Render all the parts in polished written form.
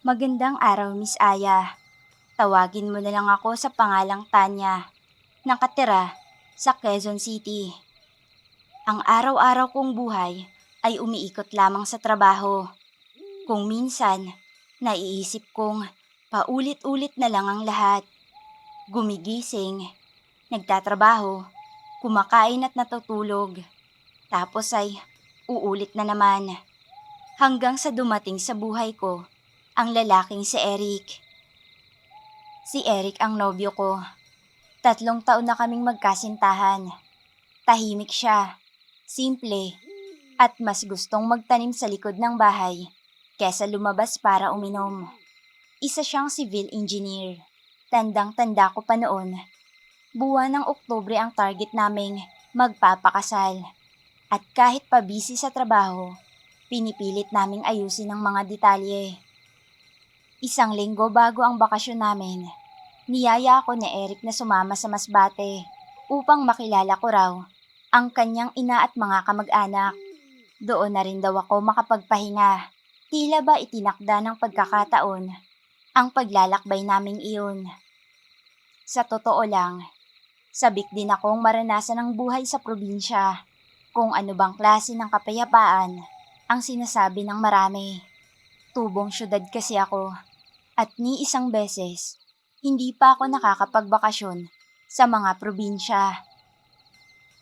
Magandang araw, Miss Aya. Tawagin mo na lang ako sa pangalang Tanya. Nakatira sa Quezon City. Ang araw-araw kong buhay ay umiikot lamang sa trabaho. Kung minsan, naiisip kong paulit-ulit na lang ang lahat. Gumigising, nagtatrabaho, kumakain at natutulog. Tapos ay uulit na naman. Hanggang sa dumating sa buhay ko ang lalaking si Eric. Si Eric ang nobyo ko. 3 taon na kaming magkasintahan. Tahimik siya, simple, at mas gustong magtanim sa likod ng bahay kesa lumabas para uminom. Isa siyang civil engineer. Tandang-tanda ko pa noon. Buwan ng Oktubre ang target naming magpapakasal. At kahit pa busy sa trabaho, pinipilit naming ayusin ang mga detalye. 1 linggo bago ang bakasyon namin, niyaya ako ni Eric na sumama sa Masbate upang makilala ko raw ang kanyang ina at mga kamag-anak. Doon na rin daw ako makapagpahinga. Tila ba itinakda ng pagkakataon ang paglalakbay naming iyon. Sa totoo lang, sabik din akong maranasan ang buhay sa probinsya. Kung ano bang klase ng kapayapaan ang sinasabi ng marami. Tubong syudad kasi ako at ni isang beses, hindi pa ako nakakapagbakasyon sa mga probinsya.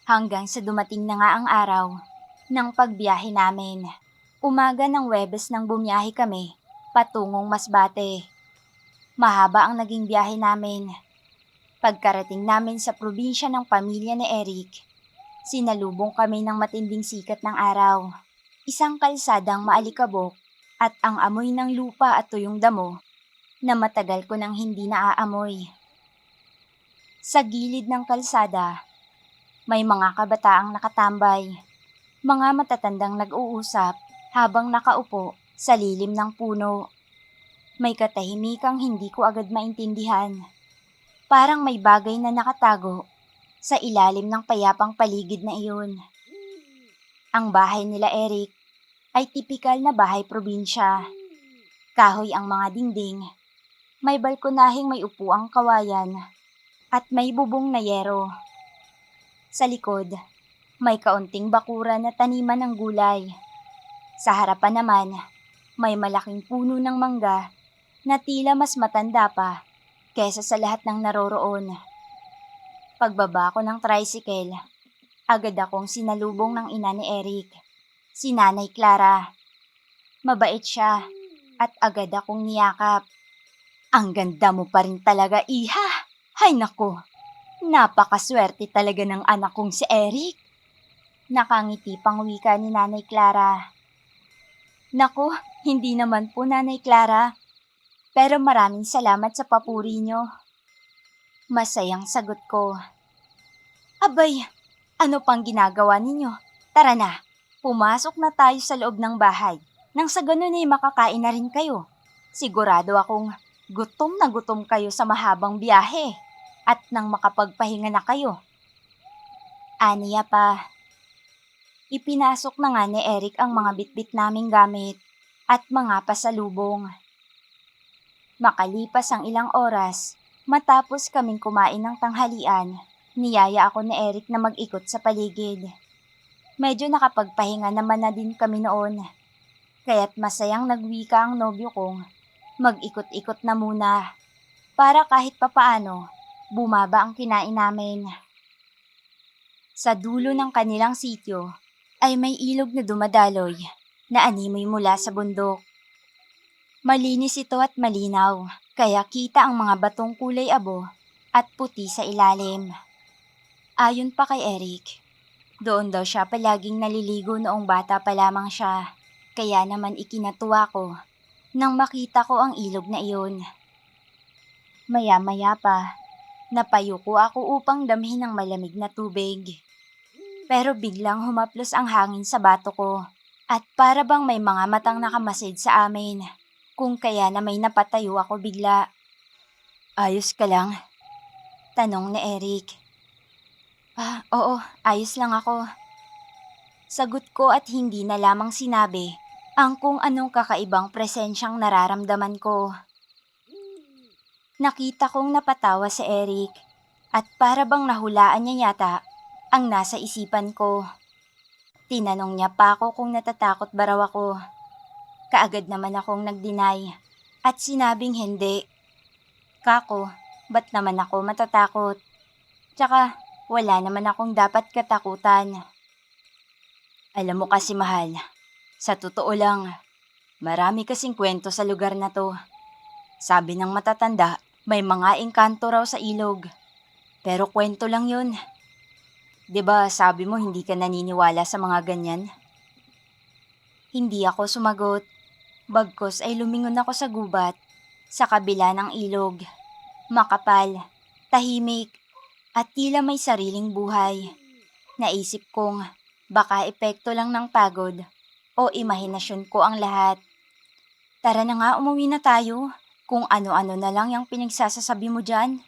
Hanggang sa dumating na nga ang araw ng pagbiyahe namin. Umaga ng Huwebes nang bumiyahe kami patungong Masbate. Mahaba ang naging biyahe namin. Pagkarating namin sa probinsya ng pamilya ni Eric, sinalubong kami ng matinding sikat ng araw. Isang kalsadang maalikabok at ang amoy ng lupa at tuyong damo na matagal ko nang hindi naaamoy. Sa gilid ng kalsada, may mga kabataang nakatambay, mga matatandang nag-uusap habang nakaupo sa lilim ng puno. May katahimikang hindi ko agad maintindihan. Parang may bagay na nakatago sa ilalim ng payapang paligid na iyon. Ang bahay nila Eric ay tipikal na bahay probinsya. Kahoy ang mga dingding, may balkonaheng may upuang kawayan, at may bubong na yero. Sa likod, may kaunting bakuran na taniman ng gulay. Sa harapan naman, may malaking puno ng mangga na tila mas matanda pa kesa sa lahat ng naroroon. Pagbaba ko ng tricycle, agad akong sinalubong ng ina ni Eric, si Nanay Clara. Mabait siya at agad akong niyakap. Ang ganda mo pa rin talaga, iha! Hay nako, napakaswerte talaga ng anak kong si Eric. Nakangiti pang wika ni Nanay Clara. Naku, hindi naman po Nanay Clara. Pero maraming salamat sa papuri nyo. Masayang sagot ko. Abay, ano pang ginagawa ninyo? Tara na, pumasok na tayo sa loob ng bahay. Nang sa ganun ay makakain na rin kayo. Sigurado akong gutom na gutom kayo sa mahabang biyahe at nang makapagpahinga na kayo. Aniya pa. Ipinasok na nga ni Eric ang mga bitbit naming gamit at mga pasalubong. Makalipas ang ilang oras, matapos kaming kumain ng tanghalian, niyaya ako ni Eric na mag-ikot sa paligid. Medyo nakapagpahinga naman na din kami noon, kaya't masayang nagwika ang nobyo kong mag-ikot-ikot na muna para kahit papaano bumaba ang kinain namin. Sa dulo ng kanilang sityo ay may ilog na dumadaloy na animoy mula sa bundok. Malinis ito at malinaw, kaya kita ang mga batong kulay abo at puti sa ilalim. Ayon pa kay Eric, doon daw siya palaging naliligo noong bata pa lamang siya, kaya naman ikinatuwa ko nang makita ko ang ilog na iyon. Maya-maya pa, napayuko ako upang damhin ang malamig na tubig. Pero biglang humaplos ang hangin sa bato ko at para bang may mga matang nakamasid sa amin. Kung kaya na may napatayo ako bigla. Ayos ka lang? Tanong ni Eric. Oo, ayos lang ako. Sagot ko at hindi na lamang sinabi ang kung anong kakaibang presensyang nararamdaman ko. Nakita kong napatawa si Eric at para bang nahulaan niya yata ang nasa isipan ko. Tinanong niya pa ako kung natatakot ba raw ako. Kaagad naman akong nag-deny at sinabing hindi. Kako, ba't naman ako matatakot? Tsaka wala naman akong dapat katakutan. Alam mo kasi mahal, sa totoo lang, marami kasing kwento sa lugar na to. Sabi ng matatanda, may mga engkanto raw sa ilog. Pero kwento lang yun. 'Di ba sabi mo hindi ka naniniwala sa mga ganyan? Hindi ako sumagot. Bagkus ay lumingon ako sa gubat, sa kabila ng ilog. Makapal, tahimik, at tila may sariling buhay. Naisip kong baka epekto lang ng pagod o imahinasyon ko ang lahat. Tara na nga, umuwi na tayo. Kung ano-ano na lang yung pinagsasasabi mo dyan.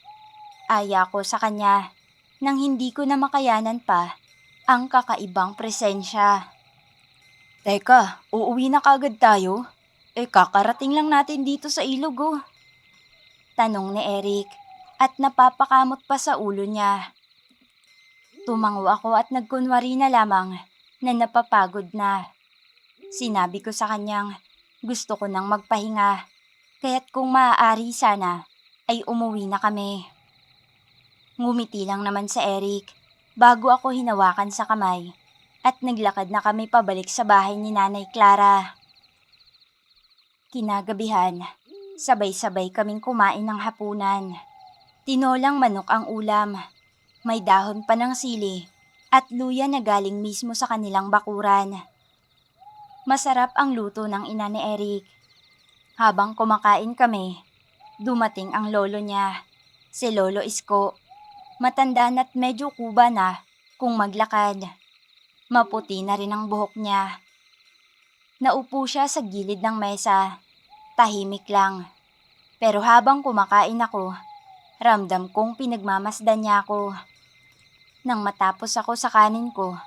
Aya ko sa kanya nang hindi ko na makayanan pa ang kakaibang presensya. Teka, uuwi na kagad tayo? Kakarating lang natin dito sa ilog oh. Tanong ni Eric at napapakamot pa sa ulo niya. Tumango ako at nagkunwari na lamang na napapagod na. Sinabi ko sa kanyang gusto ko nang magpahinga, kaya't kung maaari sana ay umuwi na kami. Ngumiti lang naman si Eric bago ako hinawakan sa kamay at naglakad na kami pabalik sa bahay ni Nanay Clara. Kinagabihan, sabay-sabay kaming kumain ng hapunan. Tinolang manok ang ulam, may dahon pa ng sili at luya na galing mismo sa kanilang bakuran. Masarap ang luto ng ina ni Eric. Habang kumakain kami, dumating ang lolo niya, si Lolo Isko. Matanda na't medyo kuba na kung maglakad. Maputi na rin ang buhok niya. Naupo siya sa gilid ng mesa, tahimik lang. Pero habang kumakain ako, ramdam kong pinagmamasdan niya ako. Nang matapos ako sa kanin ko,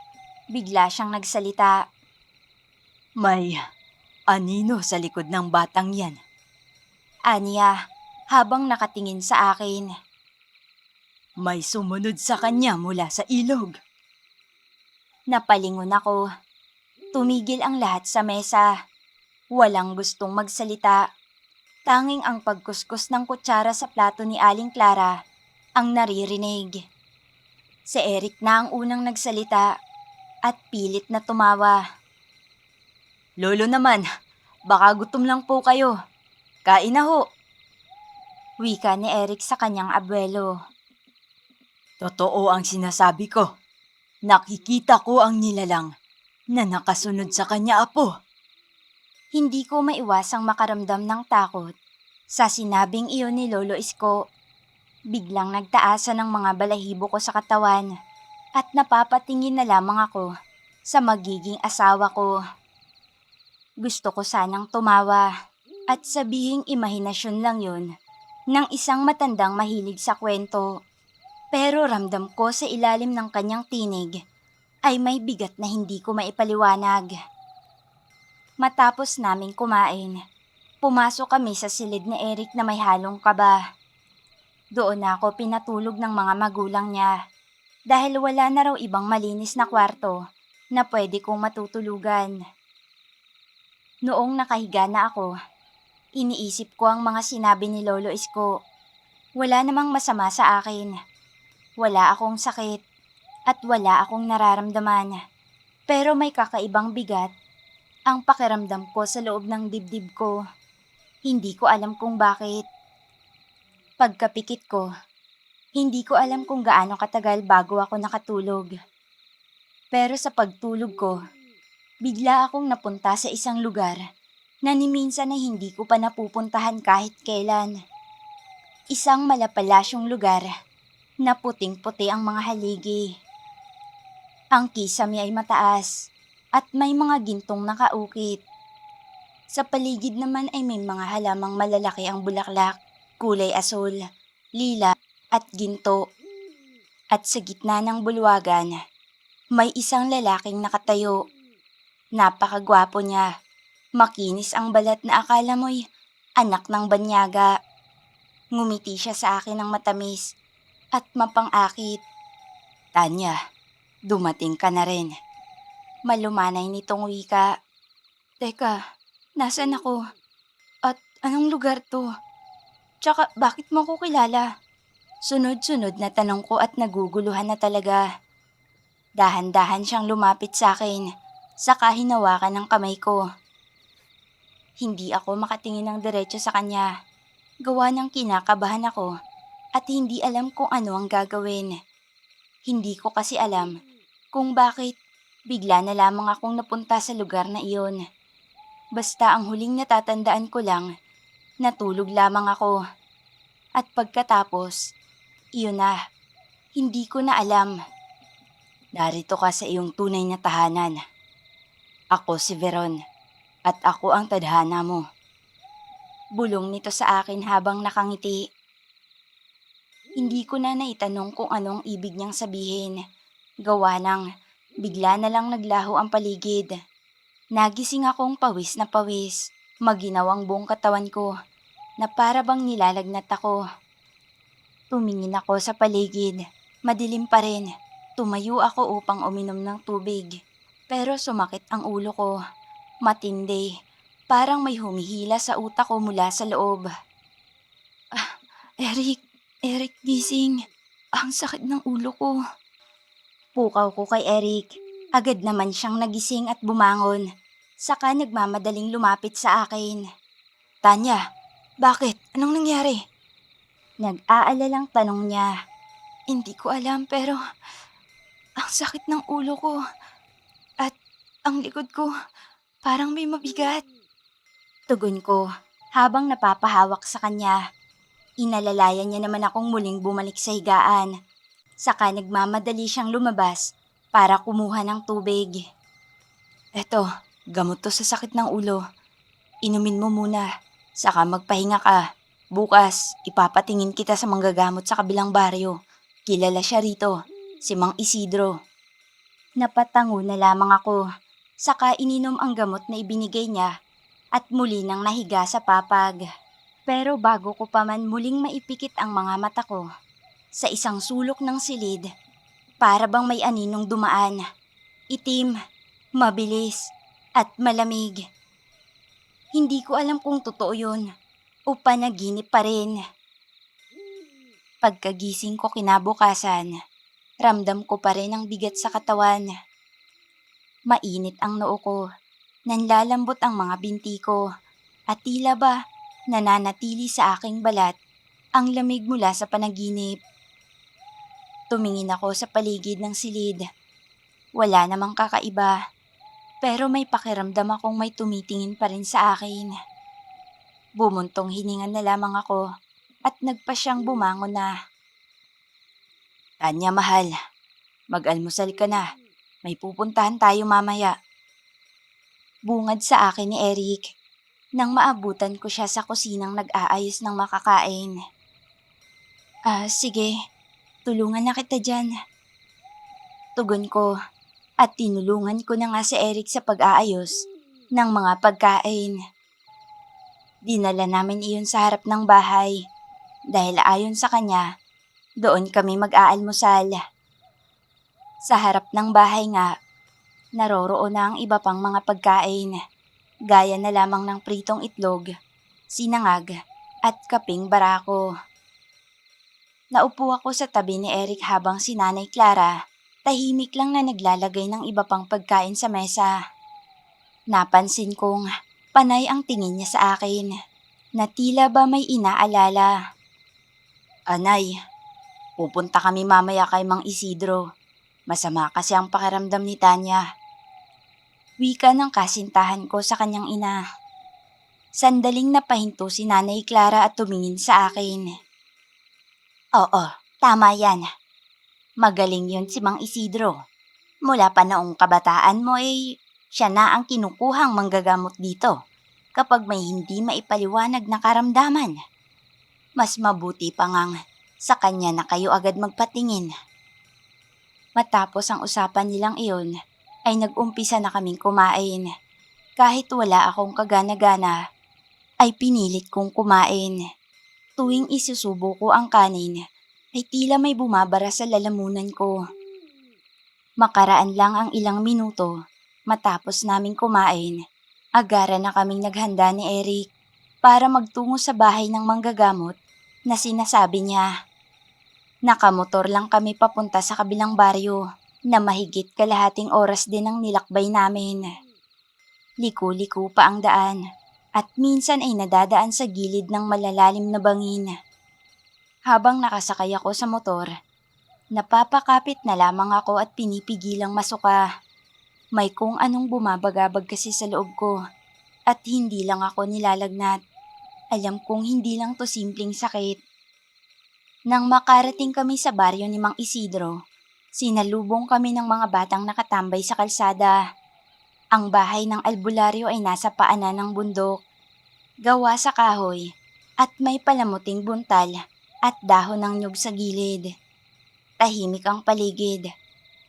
bigla siyang nagsalita. May anino sa likod ng batang yan. Aniya, habang nakatingin sa akin. May sumunod sa kanya mula sa ilog. Napalingon ako. Tumigil ang lahat sa mesa. Walang gustong magsalita. Tanging ang pagkuskus ng kutsara sa plato ni Aling Clara ang naririnig. Si Eric na ang unang nagsalita at pilit na tumawa. Lolo naman, baka gutom lang po kayo. Kain na ho. Wika ni Eric sa kanyang abuelo. Totoo ang sinasabi ko. Nakikita ko ang nilalang na nakasunod sa kanya apo. Hindi ko maiwasang makaramdam ng takot sa sinabing iyon ni Lolo Isko. Biglang nagtaasan ng mga balahibo ko sa katawan at napapatingin na lamang ako sa magiging asawa ko. Gusto ko sanang tumawa at sabihing imahinasyon lang yun ng isang matandang mahilig sa kwento. Pero ramdam ko sa ilalim ng kanyang tinig ay may bigat na hindi ko maipaliwanag. Matapos naming kumain, pumasok kami sa silid ni Eric na may halong kaba. Doon na ako pinatulog ng mga magulang niya dahil wala na raw ibang malinis na kwarto na pwede kong matutulugan. Noong nakahiga na ako, iniisip ko ang mga sinabi ni Lolo Isko. Wala namang masama sa akin. Wala akong sakit at wala akong nararamdaman. Pero may kakaibang bigat ang pakiramdam ko sa loob ng dibdib ko. Hindi ko alam kung bakit. Pagkapikit ko, hindi ko alam kung gaano katagal bago ako nakatulog. Pero sa pagtulog ko, bigla akong napunta sa isang lugar na ni minsan ay hindi ko pa napupuntahan kahit kailan. Isang malapalasyong lugar na puting-puti ang mga haligi. Ang kisame ay mataas at may mga gintong nakaukit. Sa paligid naman ay may mga halamang malalaki ang bulaklak, kulay asul, lila at ginto. At sa gitna ng bulwagan, may isang lalaking nakatayo. Napakagwapo niya. Makinis ang balat na akala mo'y anak ng banyaga. Ngumiti siya sa akin ng matamis at mapang-akit. Tanya, dumating ka na rin. Malumanay nitong wika. Teka, nasaan ako? At anong lugar to? Tsaka bakit mo ko kilala? Sunod-sunod na tanong ko at naguguluhan na talaga. Dahan-dahan siyang lumapit sa akin, saka hinawakan ng kamay ko. Hindi ako makatingin ng diretso sa kanya. Gawa ng kinakabahan ako at hindi alam kung ano ang gagawin. Hindi ko kasi alam kung bakit bigla na lamang akong napunta sa lugar na iyon. Basta ang huling natatandaan ko lang, natulog lamang ako. At pagkatapos, iyon na, hindi ko na alam. Narito ka sa iyong tunay na tahanan. Ako si Veron at ako ang tadhana mo. Bulong nito sa akin habang nakangiti. Hindi ko na naitanong kung anong ibig niyang sabihin. Gawa ng bigla na lang naglaho ang paligid. Nagising akong pawis na pawis. Maginaw ang buong katawan ko na para bang nilalagnat ako. Tumingin ako sa paligid. Madilim pa rin. Tumayo ako upang uminom ng tubig. Pero sumakit ang ulo ko. Matindi. Parang may humihila sa utak ko mula sa loob. Eric, gising. Ang sakit ng ulo ko. Pukaw ko kay Eric. Agad naman siyang nagising at bumangon. Saka nagmamadaling lumapit sa akin. Tanya, bakit? Anong nangyari? Nag-aalalang tanong niya. Hindi ko alam pero ang sakit ng ulo ko. At ang likod ko parang may mabigat. Tugon ko habang napapahawak sa kanya. Inalalayan niya naman akong muling bumalik sa higaan. Saka nagmamadali siyang lumabas para kumuha ng tubig. Eto, gamot to sa sakit ng ulo. Inumin mo muna, saka magpahinga ka. Bukas, ipapatingin kita sa manggagamot sa kabilang baryo. Kilala siya rito, si Mang Isidro. Napatango na lamang ako. Saka ininom ang gamot na ibinigay niya at muli nang nahiga sa papag. Pero bago ko pa man muling maipikit ang mga mata ko, sa isang sulok ng silid, para bang may aninong dumaan. Itim, mabilis, at malamig. Hindi ko alam kung totoo yun o panaginip pa rin. Pagkagising ko kinabukasan, ramdam ko pa rin ang bigat sa katawan. Mainit ang noo ko, nanlalambot ang mga binti ko, at tila ba nananatili sa aking balat ang lamig mula sa panaginip. Tumingin ako sa paligid ng silid. Wala namang kakaiba, pero may pakiramdam akong may tumitingin pa rin sa akin. Bumuntong hininga na lamang ako at nagpa siyang bumangon na. Tanya, mahal, mag-almusal ka na. May pupuntahan tayo mamaya. Bungad sa akin ni Eric nang maabutan ko siya sa kusinang nag-aayos ng makakain. Sige, tulungan na kita dyan. Tugon ko at tinulungan ko na nga si Eric sa pag-aayos ng mga pagkain. Dinala namin iyon sa harap ng bahay dahil ayon sa kanya, doon kami mag-aalmusal. Sa harap ng bahay nga, naroroon na ang iba pang mga pagkain, gaya na lamang ng pritong itlog, sinangag, at kaping barako. Naupo ako sa tabi ni Eric habang si Nanay Clara, tahimik lang na naglalagay ng iba pang pagkain sa mesa. Napansin kong panay ang tingin niya sa akin, na tila ba may inaalala. Anay, pupunta kami mamaya kay Mang Isidro. Masama kasi ang pakiramdam ni Tanya. Wika ng kasintahan ko sa kanyang ina. Sandaling napahinto si Nanay Clara at tumingin sa akin. Oo, tama yan. Magaling yun si Mang Isidro. Mula pa noong kabataan mo siya na ang kinukuhang manggagamot dito kapag may hindi maipaliwanag na karamdaman. Mas mabuti pa ngang sa kanya na kayo agad magpatingin. Matapos ang usapan nilang iyon, ay nag-umpisa na kaming kumain. Kahit wala akong kagana-gana, ay pinilit kong kumain. Tuwing isusubo ko ang kanin, ay tila may bumabara sa lalamunan ko. Makaraan lang ang ilang minuto matapos naming kumain, agara na kaming naghanda ni Eric para magtungo sa bahay ng manggagamot na sinasabi niya. Nakamotor lang kami papunta sa kabilang baryo na mahigit kalahating oras din ang nilakbay namin. Liko-liko pa ang daan at minsan ay nadadaan sa gilid ng malalalim na bangin. Habang nakasakay ako sa motor, napapakapit na lamang ako at pinipigilang masuka. May kung anong bumabagabag kasi sa loob ko at hindi lang ako nilalagnat. Alam kong hindi lang to simpleng sakit. Nang makarating kami sa baryo ni Mang Isidro, sinalubong kami ng mga batang nakatambay sa kalsada. Ang bahay ng albularyo ay nasa paanan ng bundok, gawa sa kahoy at may palamuting buntal at dahon ng nyug sa gilid. Tahimik ang paligid,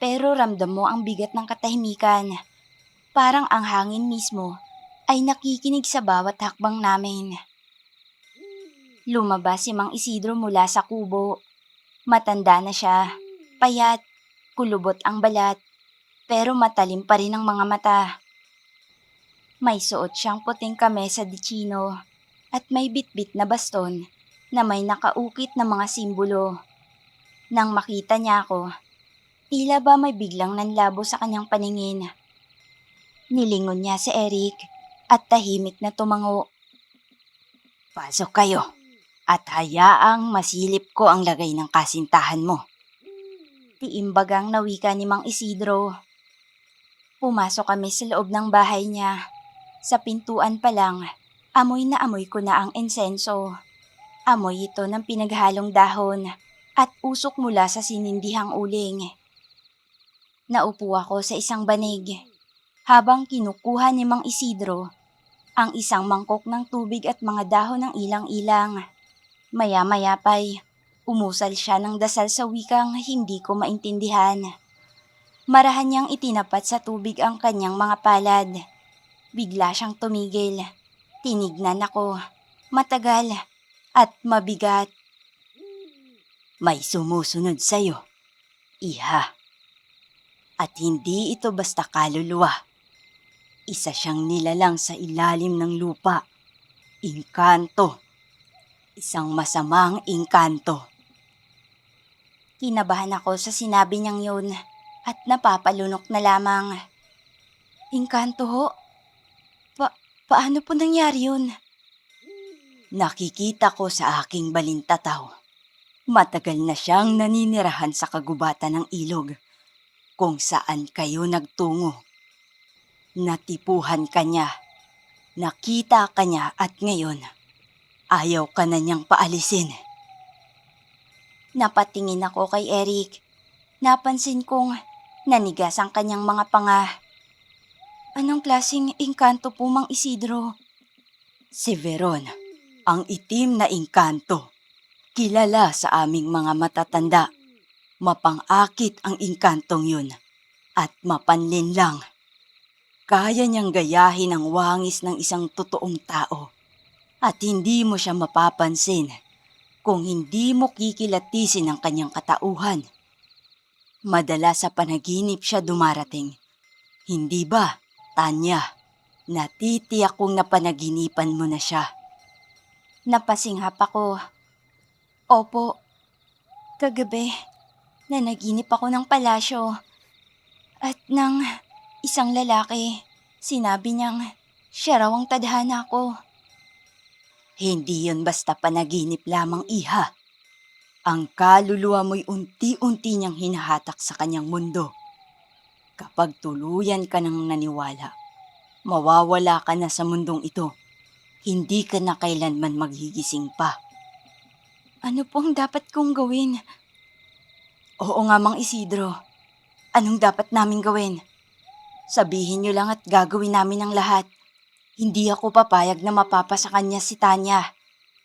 pero ramdam mo ang bigat ng katahimikan. Parang ang hangin mismo ay nakikinig sa bawat hakbang namin. Lumabas si Mang Isidro mula sa kubo. Matanda na siya, payat, kulubot ang balat, pero matalim pa rin ang mga mata. May suot siyang puting kamesa de chino at may bitbit na baston na may nakaukit na mga simbolo. Nang makita niya ako, tila ba may biglang nanlabo sa kanyang paningin. Nilingon niya si Eric at tahimik na tumango. Pasok kayo at hayaang masilip ko ang lagay ng kasintahan mo. Tiimbagang nawika ni Mang Isidro. Pumasok kami sa loob ng bahay niya. Sa pintuan pa lang, amoy na amoy ko na ang insenso. Amoy ito ng pinaghalong dahon at usok mula sa sinindihang uling. Naupo ako sa isang banig habang kinukuha ni Mang Isidro ang isang mangkok ng tubig at mga dahon ng ilang-ilang. Maya-maya pa'y umusal siya ng dasal sa wikang hindi ko maintindihan. Marahan niyang itinapat sa tubig ang kanyang mga palad. Bigla siyang tumigil. Tinignan ako. Matagal at mabigat. May sumusunod sa'yo, iha. At hindi ito basta kaluluwa. Isa siyang nilalang sa ilalim ng lupa. Inkanto. Isang masamang inkanto. Kinabahan ako sa sinabi niyang yun at napapalunok na lamang. Inkanto ho? Paano po nangyari yun? Nakikita ko sa aking balintataw. Matagal na siyang naninirahan sa kagubatan ng ilog kung saan kayo nagtungo. Natipuhan ka niya, nakita ka niya at ngayon ayaw ka na niyang paalisin. Napatingin ako kay Eric. Napansin kong nanigas ang kanyang mga panga. Anong klaseng engkanto po, Mang Isidro? Si Veron, ang itim na engkanto. Kilala sa aming mga matatanda. Mapang-akit ang engkantong yun at mapanlin lang. Kaya niyang gayahin ang wangis ng isang totoong tao at hindi mo siya mapapansin kung hindi mo kikilatisin ang kanyang katauhan. Madalas sa panaginip siya dumarating. Hindi ba, Tanya? Natitiyak kong napanaginipan mo na siya. Napasinghap ako. Opo. Kagabi, nanaginip ako ng palasyo. At ng isang lalaki, sinabi niyang siya raw ang tadhana ko. Hindi yun basta panaginip lamang, iha. Ang kaluluwa mo'y unti-unti niyang hinahatak sa kanyang mundo. Kapag tuluyan ka nang naniwala, mawawala ka na sa mundong ito. Hindi ka na kailanman maghigising pa. Ano pong dapat kong gawin? Oo nga, Mang Isidro. Anong dapat naming gawin? Sabihin niyo lang at gagawin namin ang lahat. Hindi ako papayag na mapapa sa kanya si Tanya,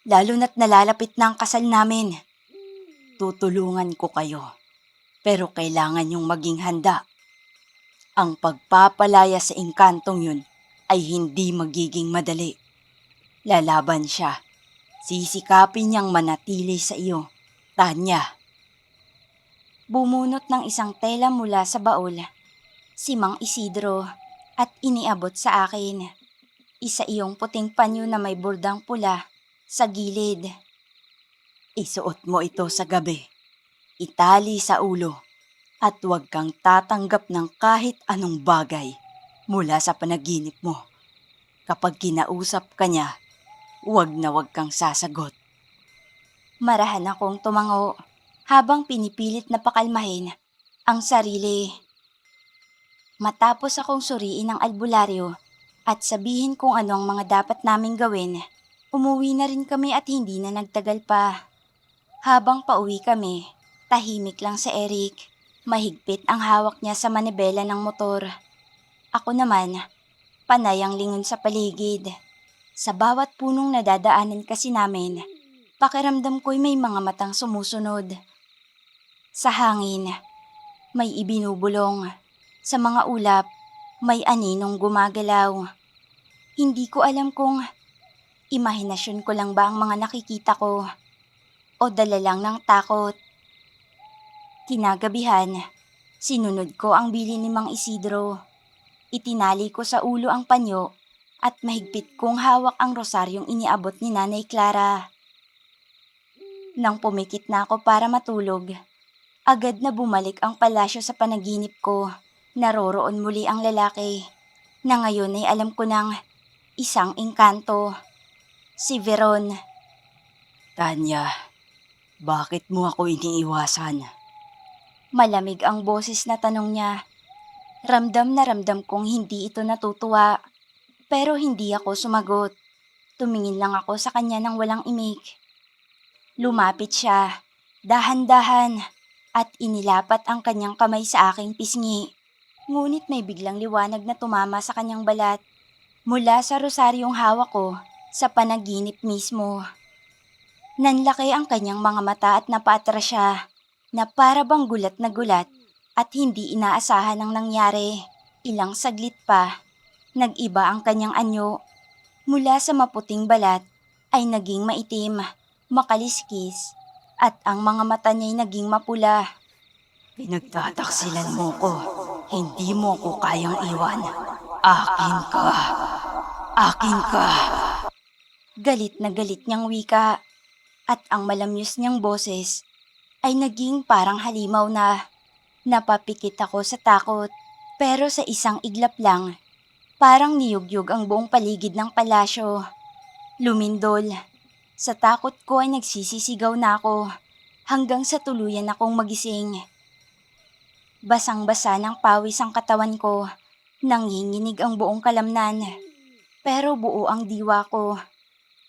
lalo na't nalalapit na ang kasal namin. Tutulungan ko kayo, pero kailangan yung maging handa. Ang pagpapalaya sa engkantong yun ay hindi magiging madali. Lalaban siya. Sisikapin niyang manatili sa iyo, Tanya. Bumunot ng isang tela mula sa baul si Mang Isidro at iniabot sa akin. Isa iyong puting panyo na may bordang pula sa gilid. Isuot mo ito sa gabi. Itali sa ulo. At huwag kang tatanggap ng kahit anong bagay mula sa panaginip mo. Kapag kinausap ka niya, huwag na huwag kang sasagot. Marahan akong tumango habang pinipilit na pakalmahin ang sarili. Matapos akong suriin ang albularyo at sabihin kung ano ang mga dapat naming gawin, umuwi na rin kami at hindi na nagtagal pa. Habang pauwi kami, tahimik lang si Eric. Mahigpit ang hawak niya sa manibela ng motor. Ako naman, panay ang lingon sa paligid. Sa bawat punong nadadaanan kasi namin, pakiramdam ko'y may mga matang sumusunod. Sa hangin, may ibinubulong. Sa mga ulap, may aninong gumagalaw. Hindi ko alam kung imahinasyon ko lang ba ang mga nakikita ko o dala lang ng takot. Kinagabihan, sinunod ko ang bilin ni Mang Isidro. Itinali ko sa ulo ang panyo at mahigpit kong hawak ang rosaryong iniabot ni Nanay Clara. Nang pumikit na ako para matulog, agad na bumalik ang palasyo sa panaginip ko. Naroroon muli ang lalaki na ngayon ay alam ko ng isang engkanto, si Veron. Tanya, bakit mo ako iniiwasan? Malamig ang boses na tanong niya. Ramdam na ramdam kong hindi ito natutuwa. Pero hindi ako sumagot. Tumingin lang ako sa kanya ng walang imik. Lumapit siya, dahan-dahan, at inilapat ang kanyang kamay sa aking pisngi. Ngunit may biglang liwanag na tumama sa kanyang balat. Mula sa rosaryong hawak ko sa panaginip mismo. Nanlaki ang kanyang mga mata at napaatras siya na para bang gulat na gulat at hindi inaasahan ang nangyari. Ilang saglit pa, nag-iba ang kanyang anyo. Mula sa maputing balat ay naging maitim, makaliskis, at ang mga mata niya'y naging mapula. Pinagtataksilan mo ko. Hindi mo ko kayang iwan. Akin ka. Akin ka. Galit na galit niyang wika at ang malamyos niyang boses ay naging parang halimaw na. Napapikit ako sa takot pero sa isang iglap lang, parang niyugyug ang buong paligid ng palasyo. Lumindol. Sa takot ko ay nagsisisigaw na ako hanggang sa tuluyan akong magising. Basang-basa ng pawis ang katawan ko, nanginginig ang buong kalamnan. Pero buo ang diwa ko.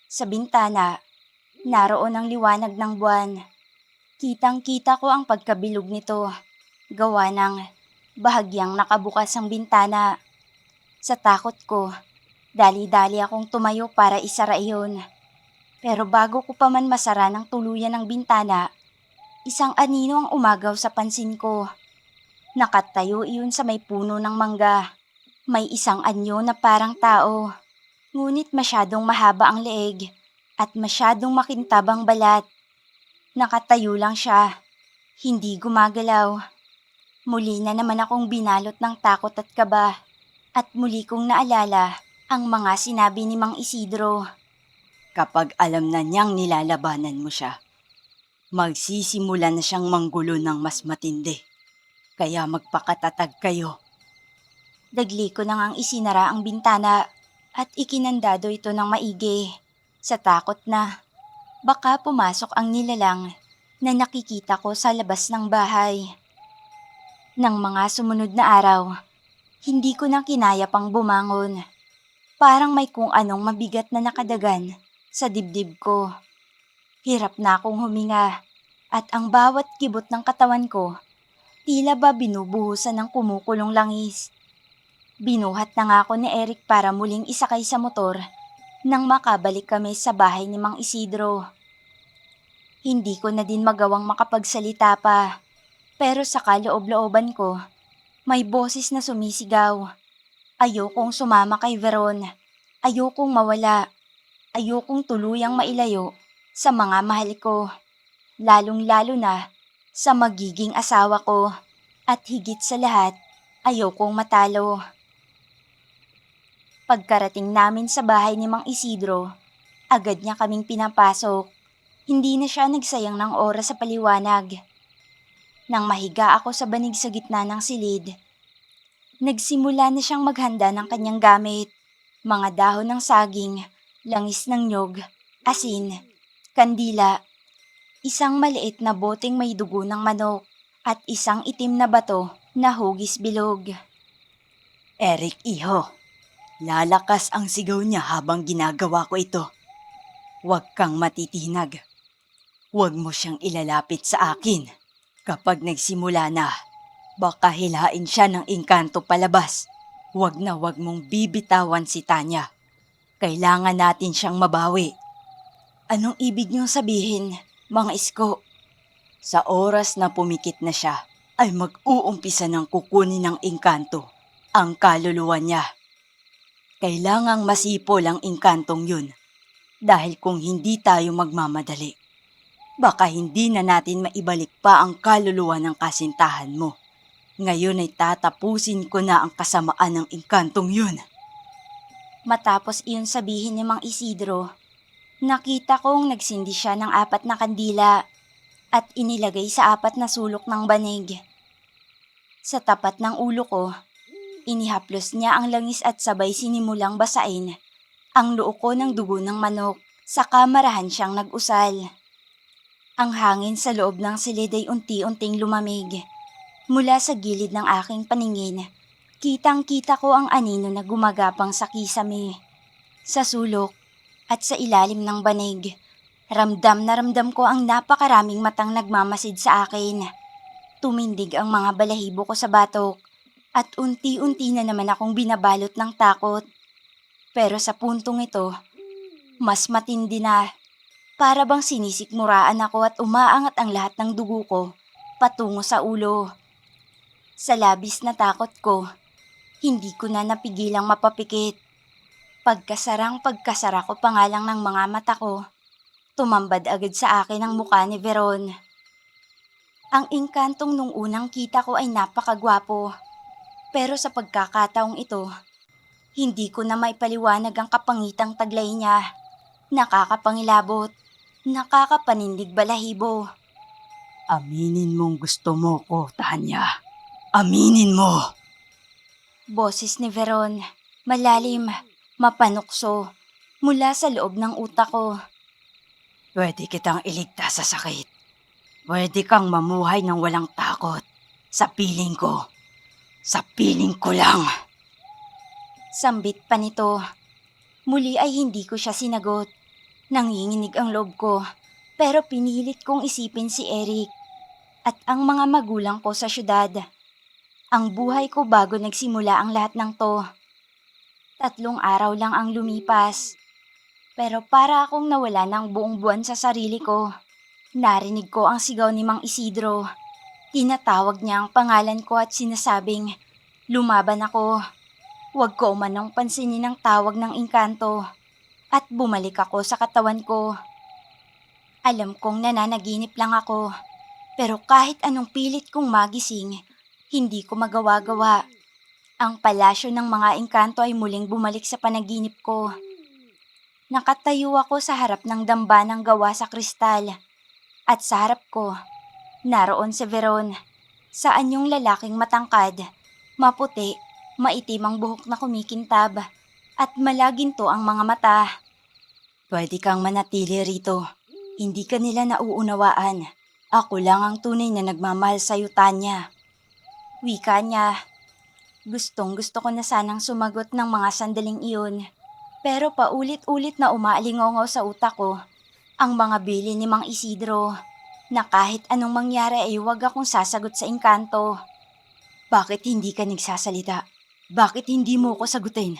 Sa bintana, naroon ang liwanag ng buwan. Kitang-kita ko ang pagkabilog nito, gawa ng bahagyang nakabukas ang bintana. Sa takot ko, dali-dali akong tumayo para isara iyon. Pero bago ko pa man masara ng tuluyan ng bintana, isang anino ang umagaw sa pansin ko. Nakatayo iyon sa may puno ng mangga. May isang anyo na parang tao, ngunit masyadong mahaba ang leeg at masyadong makintab ang balat. Nakatayo lang siya, hindi gumagalaw. Muli na naman akong binalot ng takot at kaba at muli kong naalala ang mga sinabi ni Mang Isidro. Kapag alam na niyang nilalabanan mo siya, magsisimula na siyang manggulo ng mas matindi. Kaya magpakatatag kayo. Dagli ko na ngang isinara ang bintana at ikinandado ito ng maigi sa takot na baka pumasok ang nilalang na nakikita ko sa labas ng bahay. Nang mga sumunod na araw, hindi ko na kinaya pang bumangon. Parang may kung anong mabigat na nakadagan sa dibdib ko. Hirap na akong huminga at ang bawat kibot ng katawan ko tila ba binubuhusan ng kumukulong langis. Binuhat na nga ako ni Eric para muling isakay sa motor nang makabalik kami sa bahay ni Mang Isidro. Hindi ko na din magawang makapagsalita pa, pero sa kaloob-looban ko, may boses na sumisigaw. Ayokong sumama kay Veron. Ayokong mawala. Ayokong tuluyang mailayo sa mga mahal ko. Lalong-lalo na sa magiging asawa ko. At higit sa lahat, ayokong matalo. Pagkarating namin sa bahay ni Mang Isidro, agad niya kaming pinapasok. Hindi na siya nagsayang ng oras sa paliwanag. Nang mahiga ako sa banig sa gitna ng silid, nagsimula na siyang maghanda ng kanyang gamit. Mga dahon ng saging, langis ng nyog, asin, kandila, isang maliit na boteng may dugo ng manok, at isang itim na bato na hugis bilog. Eric, iho. Lalakas ang sigaw niya habang ginagawa ko ito. Huwag kang matitinag. Huwag mo siyang ilalapit sa akin. Kapag nagsimula na, baka hilain siya ng engkanto palabas. Huwag na huwag mong bibitawan si Tanya. Kailangan natin siyang mabawi. Anong ibig niyong sabihin, mga isko? Sa oras na pumikit na siya, ay mag-uumpisa ng kukunin ng engkanto ang kaluluwa niya. Kailangang masipol ang engkantong yun. Dahil kung hindi tayo magmamadali, baka hindi na natin maibalik pa ang kaluluwa ng kasintahan mo. Ngayon ay tatapusin ko na ang kasamaan ng engkantong yun. Matapos iyon sabihin ni Mang Isidro, nakita kong nagsindi siya ng 4 na kandila at inilagay sa 4 na sulok ng banig. Sa tapat ng ulo ko, inihaplos niya ang langis at sabay sinimulang basain ang noo ko ng dugo ng manok, saka marahan siyang nag-usal. Ang hangin sa loob ng silid ay unti-unting lumamig. Mula sa gilid ng aking paningin, kitang-kita ko ang anino na gumagapang sa kisame, sa sulok at sa ilalim ng banig. Ramdam na ramdam ko ang napakaraming matang nagmamasid sa akin. Tumindig ang mga balahibo ko sa batok at unti-unti na naman akong binabalot ng takot. Pero sa puntong ito, mas matindi na. Para bang sinisikmuraan ako at umaangat ang lahat ng dugo ko patungo sa ulo. Sa labis na takot ko, hindi ko na napigilang mapapikit. Pagkasara ko pa nga lang ng mga mata ko, tumambad agad sa akin ang mukha ni Veron. Ang engkantong nung unang kita ko ay napakagwapo. Pero sa pagkakataong ito, hindi ko na maipaliwanag ang kapangitang taglay niya. Nakakapangilabot, nakakapanindig balahibo. Aminin mong gusto mo ko, Tanya. Aminin mo! Boses ni Veron, malalim, mapanukso, mula sa loob ng utak ko. Pwede kitang iligtas sa sakit. Pwede kang mamuhay ng walang takot. Sa piling ko. Sa piling ko lang. Sambit pa nito. Muli ay hindi ko siya sinagot. Nanginginig ang loob ko, pero pinilit kong isipin si Eric at ang mga magulang ko sa syudad. Ang buhay ko bago nagsimula ang lahat ng to. 3 araw lang ang lumipas. Pero para akong nawala ng buong buwan sa sarili ko. Narinig ko ang sigaw ni Mang Isidro. Tinatawag niya ang pangalan ko at sinasabing, lumaban ako. Huwag ko umanong pansinin ang tawag ng engkanto. At bumalik ako sa katawan ko. Alam kong nananaginip lang ako. Pero kahit anong pilit kong magising, hindi ko magawa-gawa. Ang palasyo ng mga engkanto ay muling bumalik sa panaginip ko. Nakatayo ako sa harap ng dambanang gawa sa kristal. At sa harap ko, naroon si Veron. Sa anyong lalaking matangkad, maputi, maitim ang buhok na kumikintab, at malaginto ang mga mata. Pwede kang manatili rito. Hindi ka nila nauunawaan. Ako lang ang tunay na nagmamahal sa'yo, Tanya. Wika niya. Gustong-gusto ko na sanang sumagot ng mga sandaling iyon. Pero paulit-ulit na umaalingongaw sa utak ko ang mga bili ni Mang Isidro na kahit anong mangyari ay huwag akong sasagot sa engkanto. Bakit hindi ka nagsasalita? Bakit hindi mo ko sagutin?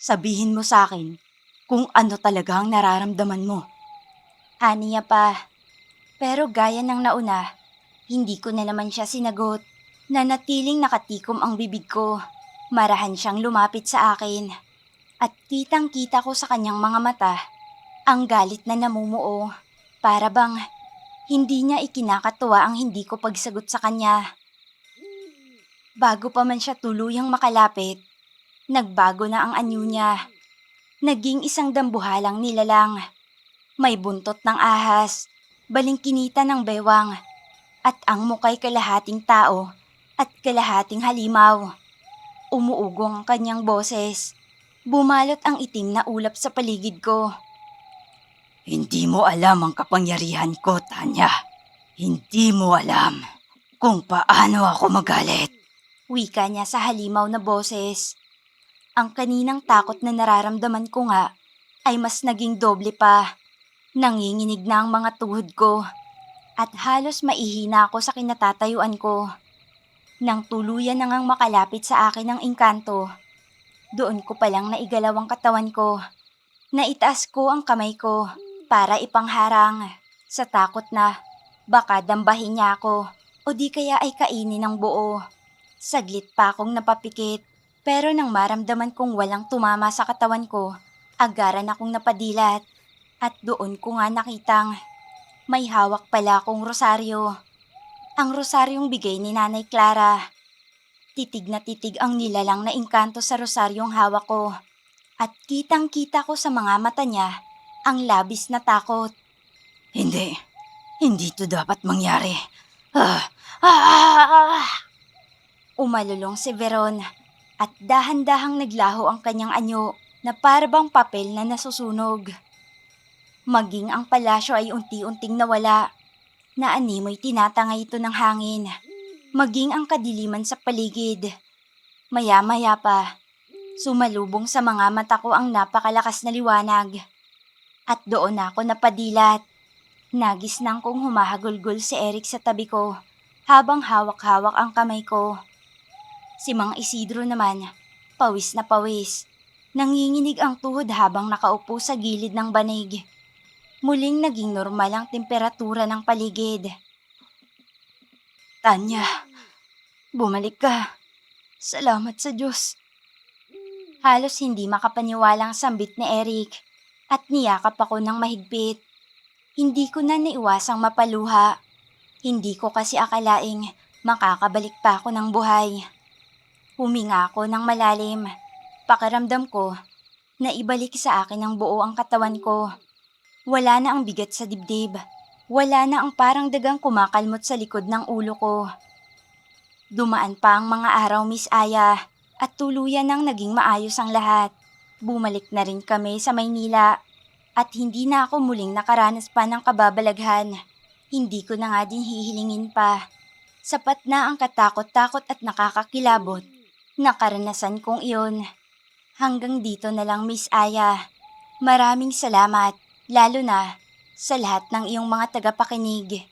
Sabihin mo sa akin kung ano talaga ang nararamdaman mo. Aniya pa. Pero gaya ng nauna, hindi ko na naman siya sinagot. Nanatiling nakatikom ang bibig ko. Marahan siyang lumapit sa akin at kitang-kita ko sa kanyang mga mata ang galit na namumuo. Para bang hindi niya ikinakatuwa ang hindi ko pagsagot sa kanya. Bago pa man siya tuluyang makalapit, nagbago na ang anyo niya. Naging isang dambuhalang nilalang. May buntot ng ahas, balingkinita ng bewang, at ang mukay kalahating tao at kalahating halimaw. Umuugong ang kanyang boses. Bumalot ang itim na ulap sa paligid ko. Hindi mo alam ang kapangyarihan ko, Tanya. Hindi mo alam kung paano ako magalit. Wika niya sa halimaw na boses. Ang kaninang takot na nararamdaman ko nga ay mas naging doble pa. Nanginginig na ang mga tuhod ko at halos maihina ako sa kinatatayuan ko. Nang tuluyan na ngang makalapit sa akin ang engkanto, doon ko palang naigalaw ang katawan ko. Naitaas ko ang kamay ko para ipangharang sa takot na baka dambahin niya ako o di kaya ay kainin ng buo. Saglit pa akong napapikit pero nang maramdaman kong walang tumama sa katawan ko, agaran akong napadilat at doon ko nga nakitang may hawak pala akong rosaryo. Ang rosaryong bigay ni Nanay Clara. Titig na titig ang nilalang na engkanto sa rosaryong hawak ko. At kitang-kita ko sa mga mata niya ang labis na takot. Hindi. Hindi to dapat mangyari. Ah! Ah! Umalulong si Veron at dahan-dahang naglaho ang kanyang anyo na parabang papel na nasusunog. Maging ang palasyo ay unti-unting nawala. Naanimoy tinatangay ito ng hangin. Maging ang kadiliman sa paligid. Maya-maya pa, sumalubong sa mga mata ko ang napakalakas na liwanag. At doon ako napadilat. Nagisnang kong humahagulgol si Eric sa tabi ko habang hawak-hawak ang kamay ko. Si Mang Isidro naman, pawis na pawis. Nanginginig ang tuhod habang nakaupo sa gilid ng banig. Muling naging normal ang temperatura ng paligid. Tanya, bumalik ka. Salamat sa Diyos. Halos hindi makapaniwalang sambit ni Eric at niyakap ako ng mahigpit. Hindi ko na naiwasang mapaluha. Hindi ko kasi akalaing makakabalik pa ako ng buhay. Huminga ako ng malalim. Pakiramdam ko na ibalik sa akin ng buo ang katawan ko. Wala na ang bigat sa dibdib. Wala na ang parang dagang kumakalmot sa likod ng ulo ko. Dumaan pa ang mga araw, Miss Aya, at tuluyan nang naging maayos ang lahat. Bumalik na rin kami sa Maynila at hindi na ako muling nakaranas pa ng kababalaghan. Hindi ko na nga din hihilingin pa. Sapat na ang katakot-takot at nakakakilabot na karanasan kong iyon. Hanggang dito na lang, Miss Aya. Maraming salamat, lalo na sa lahat ng iyong mga tagapakinig.